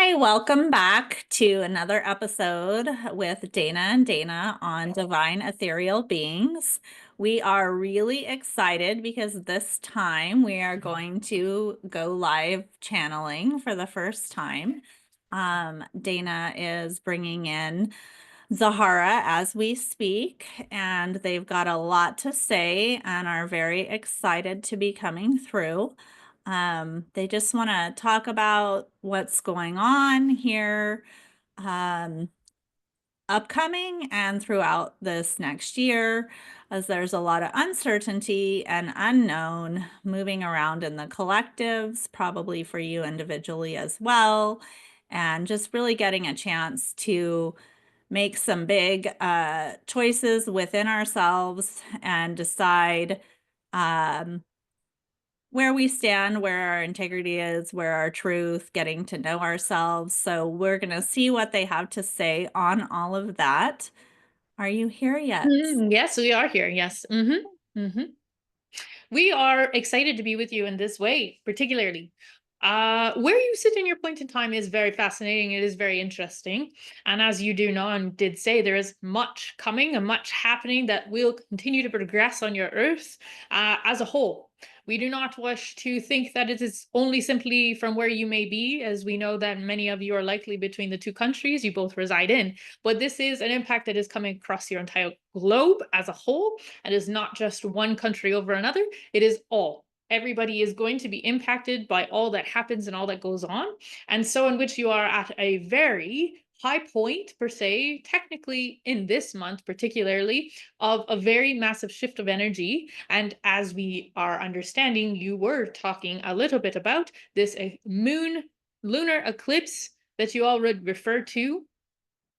Hi, welcome back to another episode with Dayna and Dayna on Divine Ethereal Beings. We are really excited because this time we are going to go live channeling for the first time. Dayna is bringing in Zahara as we speak, and they've got a lot to say and are very excited to be coming through. They just want to talk about what's going on here, um, upcoming and throughout this next year, as there's a lot of uncertainty and unknown moving around in the collectives, probably for you individually as well, and just really getting a chance to make some big choices within ourselves and decide um, where we stand, where our integrity is, where our truth, getting to know ourselves. So we're going to see what they have to say on all of that. Are you here yet? Yes, we are here. Yes. We are excited to be with you in this way, particularly. Where you sit in your point in time is very fascinating. It is very interesting. And as you do know and did say, there is much coming and much happening that will continue to progress on your earth as a whole. We do not wish to think that it is only simply from where you may be, as we know that many of you are likely between the two countries you both reside in. But this is an impact that is coming across your entire globe as a whole, and is not just one country over another. It is all. Everybody is going to be impacted by all that happens and all that goes on. And so, in which you are at a very high point, per se, technically in this month, particularly, of a very massive shift of energy. And as we are understanding, you were talking a little bit about this lunar eclipse that you already referred to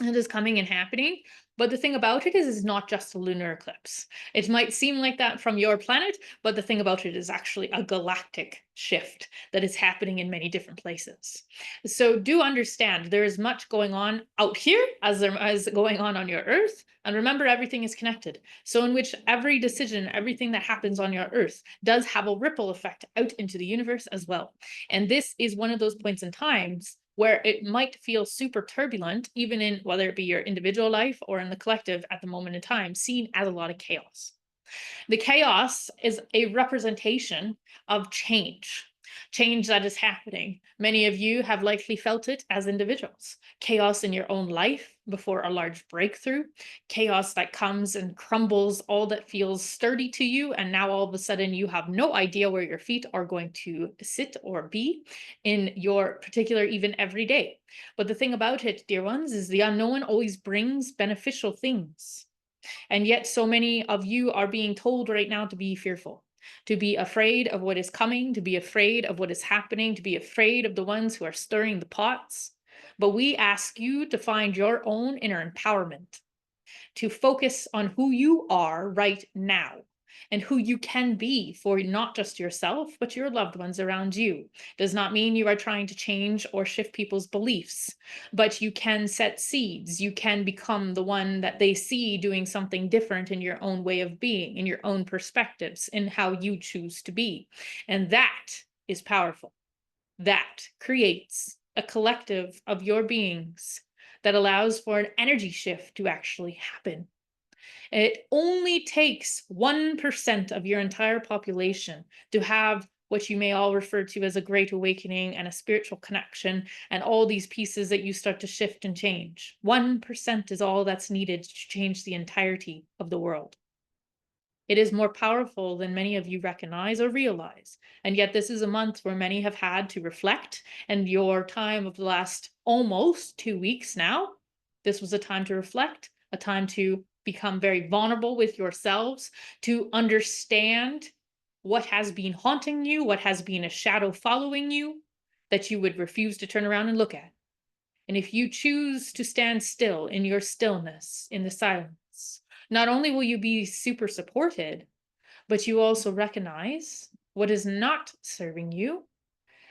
and is coming and happening. But the thing about it is, it's not just a lunar eclipse. It might seem like that from your planet, but the thing about it is actually a galactic shift that is happening in many different places. So do understand there is much going on out here as there is going on your Earth. And remember, everything is connected. So in which every decision, everything that happens on your Earth does have a ripple effect out into the universe as well. And this is one of those points in times where it might feel super turbulent, even in whether it be your individual life or in the collective at the moment in time, seen as a lot of chaos. The chaos is a representation of change that is happening. Many of you have likely felt it as individuals. Chaos in your own life before a large breakthrough, chaos that comes and crumbles all that feels sturdy to you. And now all of a sudden you have no idea where your feet are going to sit or be in your particular, even every day. But the thing about it, dear ones, is the unknown always brings beneficial things. And yet, so many of you are being told right now to be fearful, to be afraid of what is coming, to be afraid of what is happening, to be afraid of the ones who are stirring the pots. But we ask you to find your own inner empowerment, to focus on who you are right now and who you can be for not just yourself, but your loved ones around you. Does not mean you are trying to change or shift people's beliefs, but you can set seeds. You can become the one that they see doing something different in your own way of being, in your own perspectives, in how you choose to be. And that is powerful. That creates a collective of your beings that allows for an energy shift to actually happen. It only takes 1% of your entire population to have what you may all refer to as a great awakening and a spiritual connection, and all these pieces that you start to shift and change. 1% is all that's needed to change the entirety of the world. It is more powerful than many of you recognize or realize. And yet, this is a month where many have had to reflect. And your time of the last almost 2 weeks now, this was a time to reflect, a time to become very vulnerable with yourselves, to understand what has been haunting you, what has been a shadow following you that you would refuse to turn around and look at. And if you choose to stand still in your stillness, in the silence, not only will you be super supported, but you also recognize what is not serving you.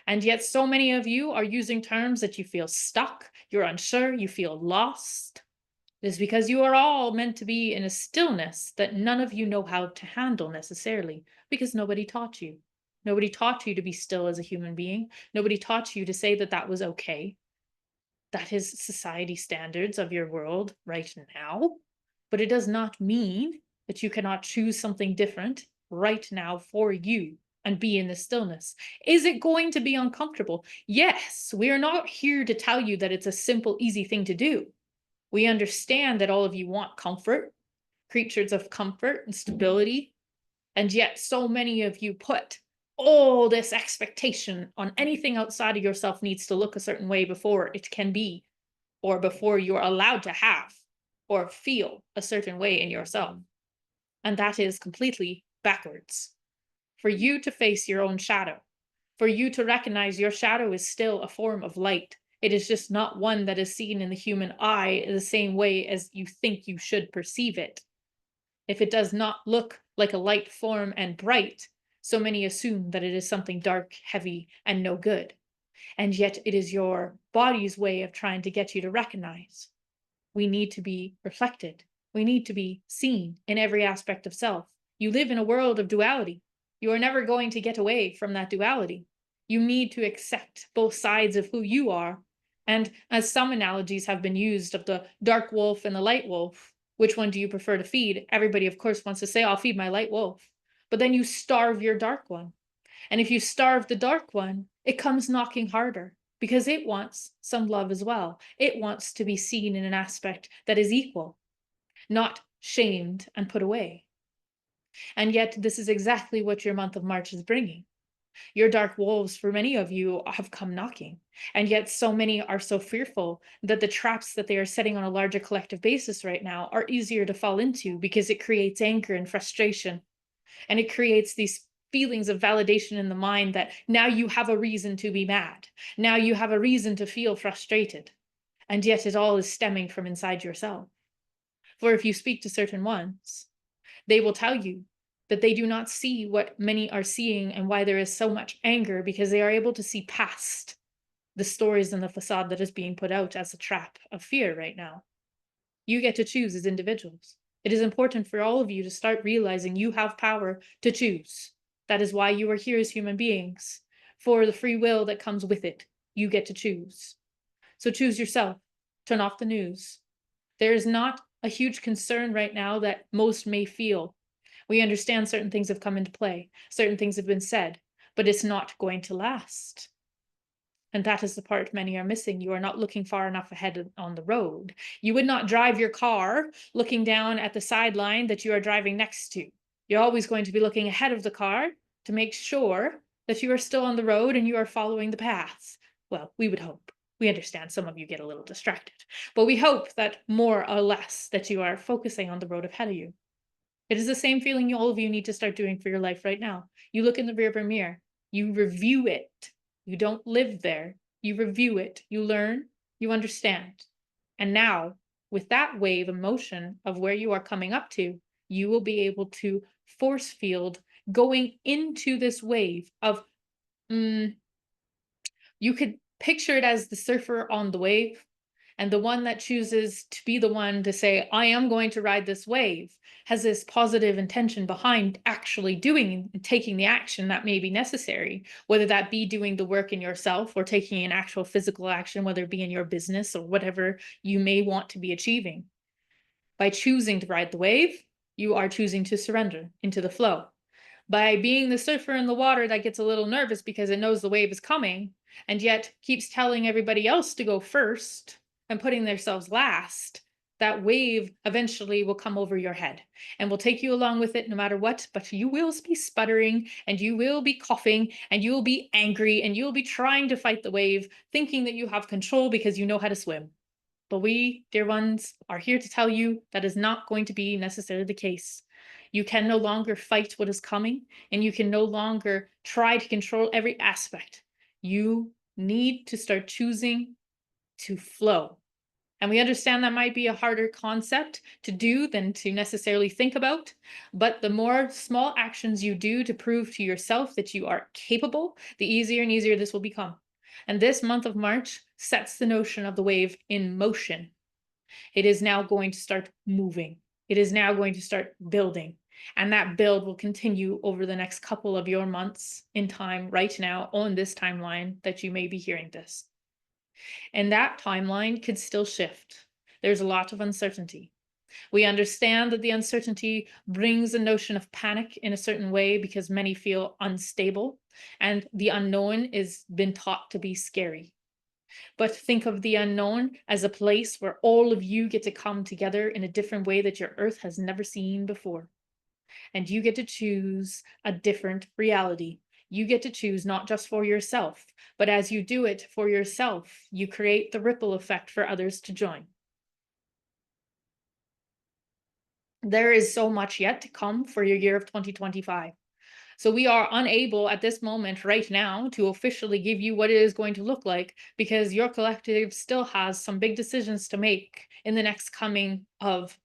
And yet, so many of you are using terms that you feel stuck, you're unsure, you feel lost. It is because you are all meant to be in a stillness that none of you know how to handle necessarily, because nobody taught you. Nobody taught you to be still as a human being. Nobody taught you to say that that was okay. That is society standards of your world right now. But it does not mean that you cannot choose something different right now for you and be in the stillness. Is it going to be uncomfortable? Yes, we are not here to tell you that it's a simple, easy thing to do. We understand that all of you want comfort, creatures of comfort and stability, and yet so many of you put all this expectation on anything outside of yourself needs to look a certain way before it can be, or before you're allowed to have or feel a certain way in yourself. And that is completely backwards. For you to face your own shadow, for you to recognize your shadow is still a form of light. It is just not one that is seen in the human eye the same way as you think you should perceive it. If it does not look like a light form and bright, so many assume that it is something dark, heavy, and no good. And yet it is your body's way of trying to get you to recognize. We need to be reflected. We need to be seen in every aspect of self. You live in a world of duality. You are never going to get away from that duality. You need to accept both sides of who you are. And as some analogies have been used of the dark wolf and the light wolf, which one do you prefer to feed? Everybody, of course, wants to say, I'll feed my light wolf. But then you starve your dark one. And if you starve the dark one, it comes knocking harder because it wants some love as well. It wants to be seen in an aspect that is equal, not shamed and put away. And yet, this is exactly what your month of March is bringing. Your dark wolves, for many of you, have come knocking. And yet, so many are so fearful that the traps that they are setting on a larger collective basis right now are easier to fall into because it creates anger and frustration. And it creates these feelings of validation in the mind that now you have a reason to be mad. Now you have a reason to feel frustrated. And yet it all is stemming from inside yourself. For if you speak to certain ones, they will tell you that they do not see what many are seeing and why there is so much anger because they are able to see past the stories and the facade that is being put out as a trap of fear right now. You get to choose as individuals. It is important for all of you to start realizing you have power to choose. That is why you are here as human beings. For the free will that comes with it, you get to choose. So choose yourself. Turn off the news. There is not a huge concern right now that most may feel. We understand certain things have come into play, certain things have been said, but it's not going to last. And that is the part many are missing. You are not looking far enough ahead on the road. You would not drive your car looking down at the sideline that you are driving next to. You're always going to be looking ahead of the car to make sure that you are still on the road and you are following the path. Well, we would hope. We understand some of you get a little distracted, but we hope that more or less that you are focusing on the road ahead of you. It is the same feeling all of you need to start doing for your life right now. You look in the rearview mirror, you review it. You don't live there. You review it. You learn. You understand. And now, with that wave emotion of where you are coming up to, you will be able to force field going into this wave of, you could picture it as the surfer on the wave. And the one that chooses to be the one to say, I am going to ride this wave, has this positive intention behind actually doing and taking the action that may be necessary, whether that be doing the work in yourself or taking an actual physical action, whether it be in your business or whatever you may want to be achieving. By choosing to ride the wave, you are choosing to surrender into the flow. By being the surfer in the water that gets a little nervous because it knows the wave is coming and yet keeps telling everybody else to go first and putting themselves last, that wave eventually will come over your head and will take you along with it no matter what, but you will be sputtering and you will be coughing and you will be angry and you will be trying to fight the wave, thinking that you have control because you know how to swim. But we, dear ones, are here to tell you that is not going to be necessarily the case. You can no longer fight what is coming, and you can no longer try to control every aspect. You need to start choosing to flow. And we understand that might be a harder concept to do than to necessarily think about. But the more small actions you do to prove to yourself that you are capable, the easier and easier this will become. And this month of March sets the notion of the wave in motion. It is now going to start moving. It is now going to start building. And that build will continue over the next couple of your months in time right now on this timeline that you may be hearing this. And that timeline could still shift. There's a lot of uncertainty. We understand that the uncertainty brings a notion of panic in a certain way because many feel unstable, and the unknown is been taught to be scary. But think of the unknown as a place where all of you get to come together in a different way that your earth has never seen before. And you get to choose a different reality. You get to choose not just for yourself, but as you do it for yourself, you create the ripple effect for others to join. There is so much yet to come for your year of 2025. So we are unable at this moment right now to officially give you what it is going to look like because your collective still has some big decisions to make in the next coming of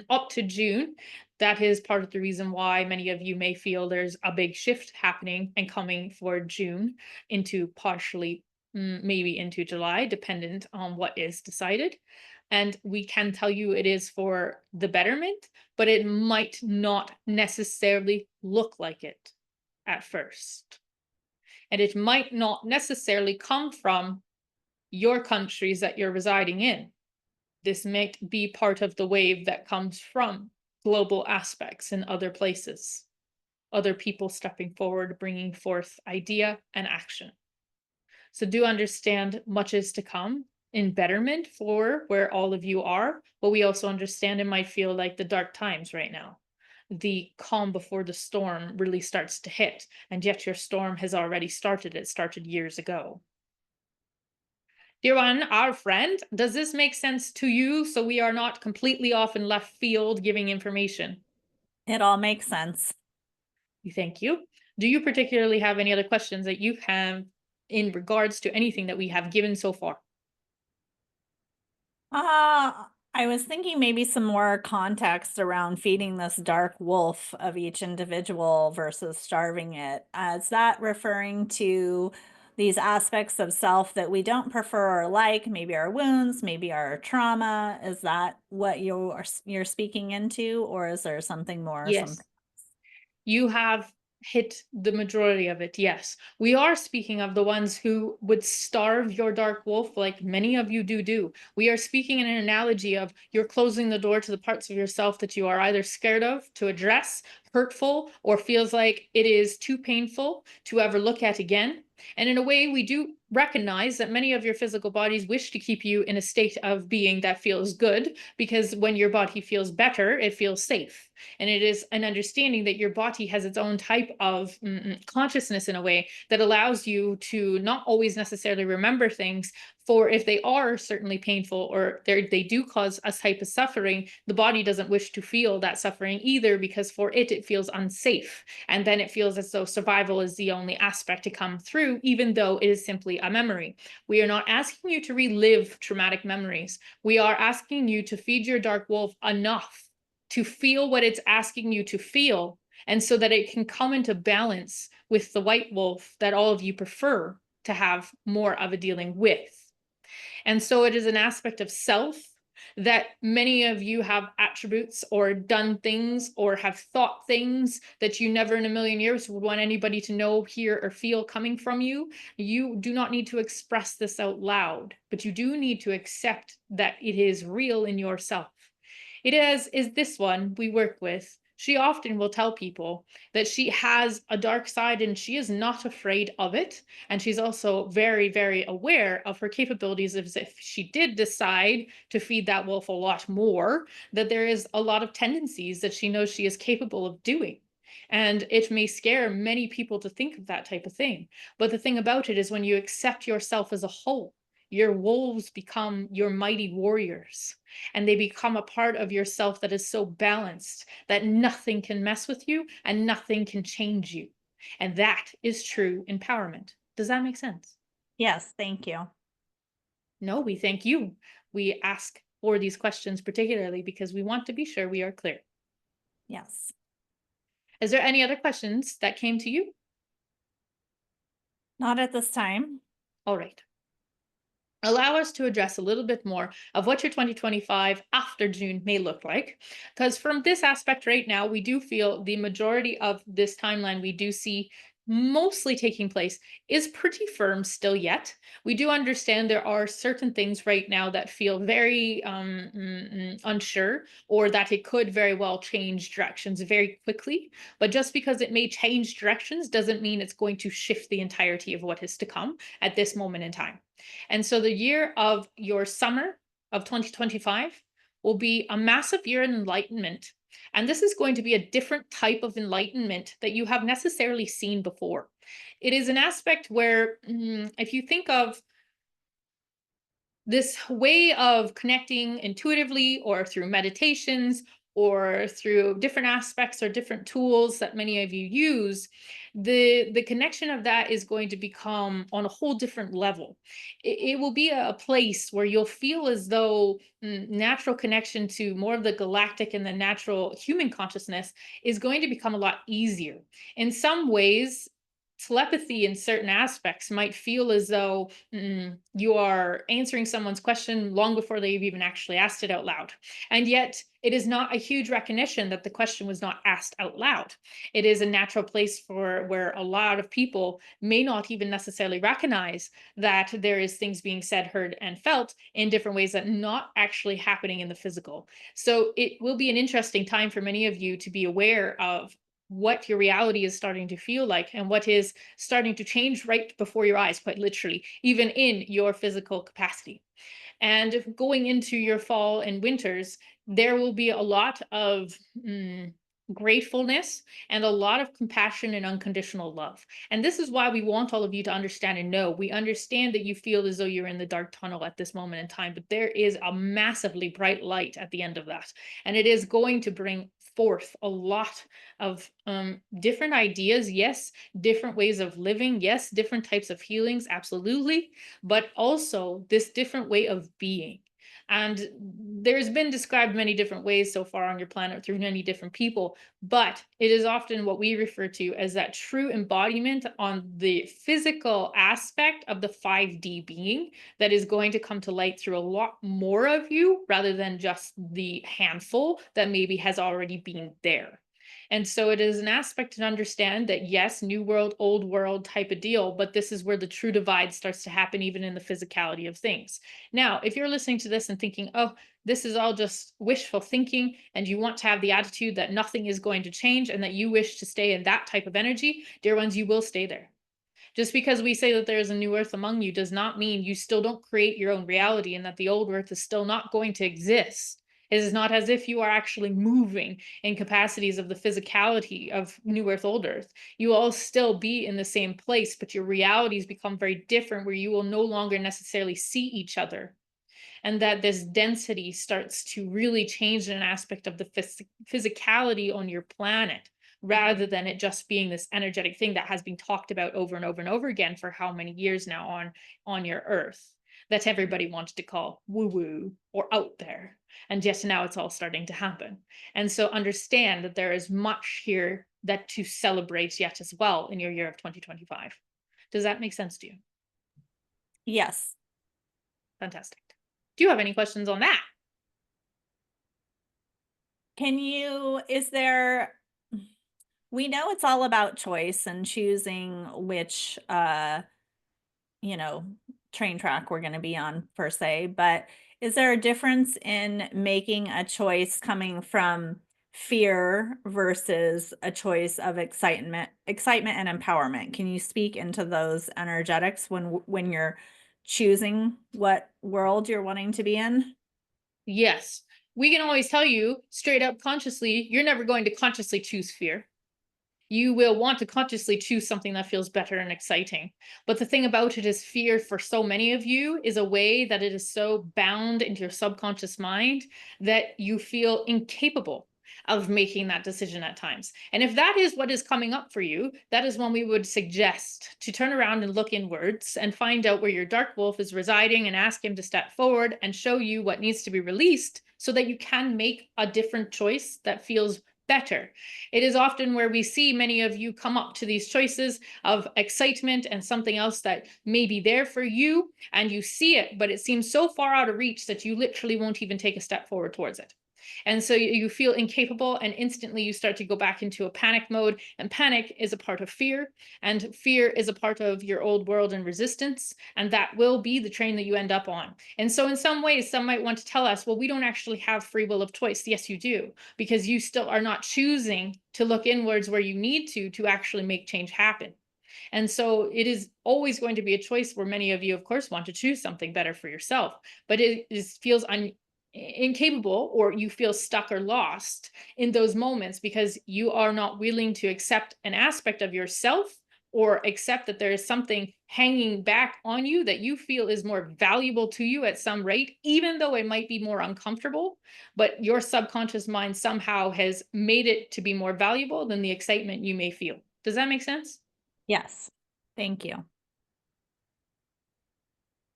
up to June. That is part of the reason why many of you may feel there's a big shift happening and coming for June into partially maybe into July, dependent on what is decided. And we can tell you it is for the betterment, but it might not necessarily look like it at first. And it might not necessarily come from your countries that you're residing in. This might be part of the wave that comes from global aspects in other places, other people stepping forward, bringing forth idea and action. So do understand much is to come in betterment for where all of you are, but we also understand it might feel like the dark times right now. The calm before the storm really starts to hit, and yet your storm has already started. It started years ago. Dear one, our friend, does this make sense to you so we are not completely off in left field giving information? It all makes sense. Thank you. Do you particularly have any other questions that you have in regards to anything that we have given so far? I was thinking maybe some more context around feeding this dark wolf of each individual versus starving it. Is that referring to these aspects of self that we don't prefer or like, maybe our wounds, maybe our trauma? Is that what you're speaking into, or is there something more, Yes. something? You have hit the majority of it, yes. We are speaking of the ones who would starve your dark wolf like many of you do. We are speaking in an analogy of you're closing the door to the parts of yourself that you are either scared of to address, hurtful, or feels like it is too painful to ever look at again. And in a way, we do recognize that many of your physical bodies wish to keep you in a state of being that feels good, because when your body feels better, it feels safe. And it is an understanding that your body has its own type of consciousness in a way that allows you to not always necessarily remember things. For if they are certainly painful or they do cause a type of suffering, the body doesn't wish to feel that suffering either, because for it feels unsafe. And then it feels as though survival is the only aspect to come through, even though it is simply a memory. We are not asking you to relive traumatic memories. We are asking you to feed your dark wolf enough to feel what it's asking you to feel, and so that it can come into balance with the white wolf that all of you prefer to have more of a dealing with. And so it is an aspect of self that many of you have attributes or done things or have thought things that you never in a million years would want anybody to know, hear, or feel coming from you. You do not need to express this out loud, but you do need to accept that it is real in yourself. It is this one we work with. She often will tell people that she has a dark side and she is not afraid of it. And she's also very, very aware of her capabilities. As if she did decide to feed that wolf a lot more, that there is a lot of tendencies that she knows she is capable of doing. And it may scare many people to think of that type of thing. But the thing about it is, when you accept yourself as a whole, your wolves become your mighty warriors, and they become a part of yourself that is so balanced that nothing can mess with you and nothing can change you. And that is true empowerment. Does that make sense? Yes, thank you. No, we thank you. We ask for these questions particularly because we want to be sure we are clear. Yes. Is there any other questions that came to you? Not at this time. All right. Allow us to address a little bit more of what your 2025 after June may look like. Because from this aspect right now, we do feel the majority of this timeline, we do see mostly taking place is pretty firm still yet. We do understand there are certain things right now that feel very unsure, or that it could very well change directions very quickly. But just because it may change directions doesn't mean it's going to shift the entirety of what is to come at this moment in time. And so the year of your summer of 2025 will be a massive year in enlightenment. And this is going to be a different type of enlightenment that you have necessarily seen before. It is an aspect where, if you think of this way of connecting intuitively or through meditations or through different aspects or different tools that many of you use, the connection of that is going to become on a whole different level. It will be a place where you'll feel as though natural connection to more of the galactic and the natural human consciousness is going to become a lot easier. In some ways, telepathy in certain aspects might feel as though you are answering someone's question long before they've even actually asked it out loud. And yet, it is not a huge recognition that the question was not asked out loud. It is a natural place for where a lot of people may not even necessarily recognize that there is things being said, heard, and felt in different ways that not actually happening in the physical. So it will be an interesting time for many of you to be aware of what your reality is starting to feel like and what is starting to change right before your eyes, quite literally, even in your physical capacity. And going into your fall and winters, there will be a lot of gratefulness and a lot of compassion and unconditional love. And this is why we want all of you to understand and know. We understand that you feel as though you're in the dark tunnel at this moment in time, but there is a massively bright light at the end of that. And it is going to bring forth a lot of different ideas. Yes, different ways of living. Yes, different types of healings. Absolutely. But also this different way of being. And there's been described many different ways so far on your planet through many different people, but it is often what we refer to as that true embodiment on the physical aspect of the 5D being that is going to come to light through a lot more of you rather than just the handful that maybe has already been there. And so it is an aspect to understand that, yes, new world, old world type of deal, but this is where the true divide starts to happen, even in the physicality of things. Now, if you're listening to this and thinking, oh, this is all just wishful thinking, and you want to have the attitude that nothing is going to change and that you wish to stay in that type of energy, dear ones, you will stay there. Just because we say that there is a new earth among you does not mean you still don't create your own reality and that the old earth is still not going to exist. It is not as if you are actually moving in capacities of the physicality of new earth, old earth. You will all still be in the same place, but your realities become very different where you will no longer necessarily see each other. And that this density starts to really change an aspect of the physicality on your planet rather than it just being this energetic thing that has been talked about over and over and over again for how many years now on your earth that everybody wanted to call woo woo or out there. And yet now it's all starting to happen. And so understand that there is much here that to celebrate yet as well in your year of 2025. Does that make sense to you? Yes. Fantastic. Do you have any questions on that? We know it's all about choice and choosing which, train track we're going to be on per se, but is there a difference in making a choice coming from fear versus a choice of excitement and empowerment? Can you speak into those energetics when you're choosing what world you're wanting to be in? Yes. We can always tell you straight up consciously, you're never going to consciously choose fear. You will want to consciously choose something that feels better and exciting. But the thing about it is, fear for so many of you is a way that it is so bound into your subconscious mind that you feel incapable of making that decision at times. And if that is what is coming up for you, that is when we would suggest to turn around and look inwards and find out where your dark wolf is residing and ask him to step forward and show you what needs to be released so that you can make a different choice that feels better. It is often where we see many of you come up to these choices of excitement and something else that may be there for you, and you see it, but it seems so far out of reach that you literally won't even take a step forward towards it. And so you feel incapable, and instantly you start to go back into a panic mode. And panic is a part of fear, and fear is a part of your old world and resistance. And that will be the train that you end up on. And so, in some ways, some might want to tell us, well, we don't actually have free will of choice. Yes, you do, because you still are not choosing to look inwards where you need to actually make change happen. And so it is always going to be a choice where many of you, of course, want to choose something better for yourself, but feels incapable, or you feel stuck or lost in those moments because you are not willing to accept an aspect of yourself, or accept that there is something hanging back on you that you feel is more valuable to you at some rate, even though it might be more uncomfortable. But your subconscious mind somehow has made it to be more valuable than the excitement you may feel. Does that make sense? Yes. Thank you.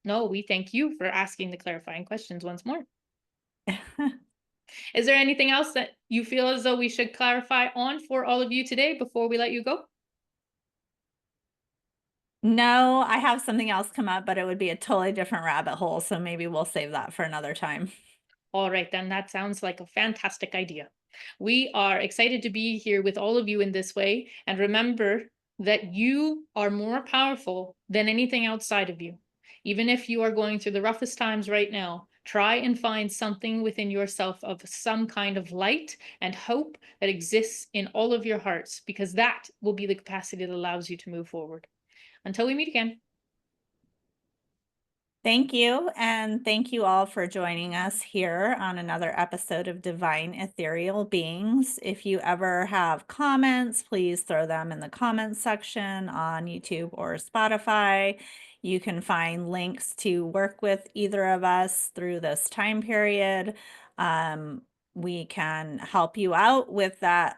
No, we thank you for asking the clarifying questions once more. Is there anything else that you feel as though we should clarify on for all of you today before we let you go? No, I have something else come up, but it would be a totally different rabbit hole, so maybe we'll save that for another time. All right, then that sounds like a fantastic idea. We are excited to be here with all of you in this way. And remember that you are more powerful than anything outside of you. Even if you are going through the roughest times right now, try and find something within yourself of some kind of light and hope that exists in all of your hearts, because that will be the capacity that allows you to move forward. Until we meet again. Thank you, and thank you all for joining us here on another episode of Divine Ethereal Beings. If you ever have comments, please throw them in the comments section on YouTube or Spotify. You can find links to work with either of us through this time period. We can help you out with that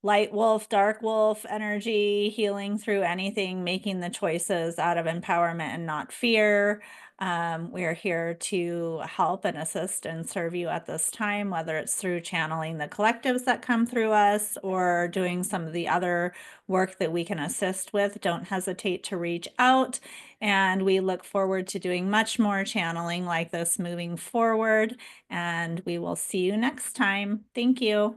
light wolf, dark wolf energy, healing through anything, making the choices out of empowerment and not fear. We are here to help and assist and serve you at this time, whether it's through channeling the collectives that come through us or doing some of the other work that we can assist with. Don't hesitate to reach out. And we look forward to doing much more channeling like this moving forward. And we will see you next time. Thank you.